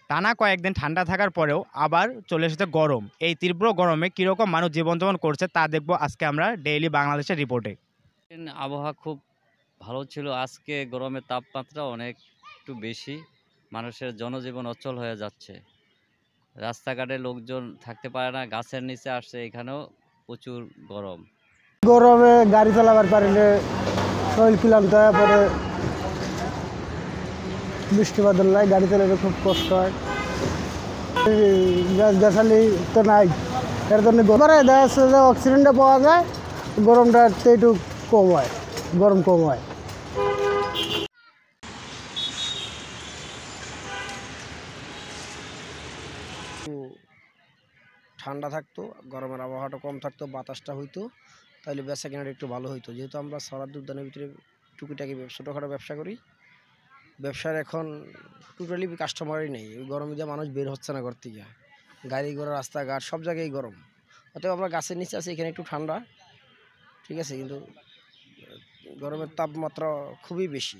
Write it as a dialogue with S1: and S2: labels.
S1: টানা কয়েকদিন ঠান্ডা থাকার পরেও আবার চলে এসেছে গরম। এই তীব্র গরমে কীরকম মানুষ জীবনযাপন করছে তা দেখব আজকে আমরা ডেইলি বাংলাদেশের রিপোর্টে।
S2: আবহাওয়া খুব ভালো ছিল। আজকে গরমের তাপমাত্রা অনেক একটু বেশি। মানুষের জনজীবন অচল হয়ে যাচ্ছে। রাস্তাঘাটে লোকজন থাকতে পারে না, গাছের নিচে আসছে, এখানেও প্রচুর গরম।
S3: গরমে গাড়ি চালাবার পারিলে শরীর ক্লান্ত হয়ে পরে, বৃষ্টি বাদল নাই, গাড়ি চালাতে খুব কষ্ট হয়। গ্যাস গাছালি তো নাই, এর জন্য দেখা যাচ্ছে যে অক্সিজেনটা পাওয়া যায়, গরমটা একটু কম হয়, গরম কম হয়।
S4: ঠান্ডা থাকতো, গরমের আবহাওয়াটা কম থাকতো, বাতাসটা হইতো, তাহলে বেচা কেনাটা একটু ভালো হইতো। যেহেতু আমরা সরার উদ্যানের ভিতরে টুকিটাকি ছোটোখাটো ব্যবসা করি, ব্যবসার এখন টোটালি কাস্টমারই নেই। গরমে যে মানুষ বের হচ্ছে না ঘর থেকে, গাড়ি ঘোড়া রাস্তাঘাট সব জায়গায় গরম। অতএব আমরা গাছের নিচে আছি, এখানে একটু ঠান্ডা, ঠিক আছে, কিন্তু গরমের তাপমাত্রা খুবই বেশি।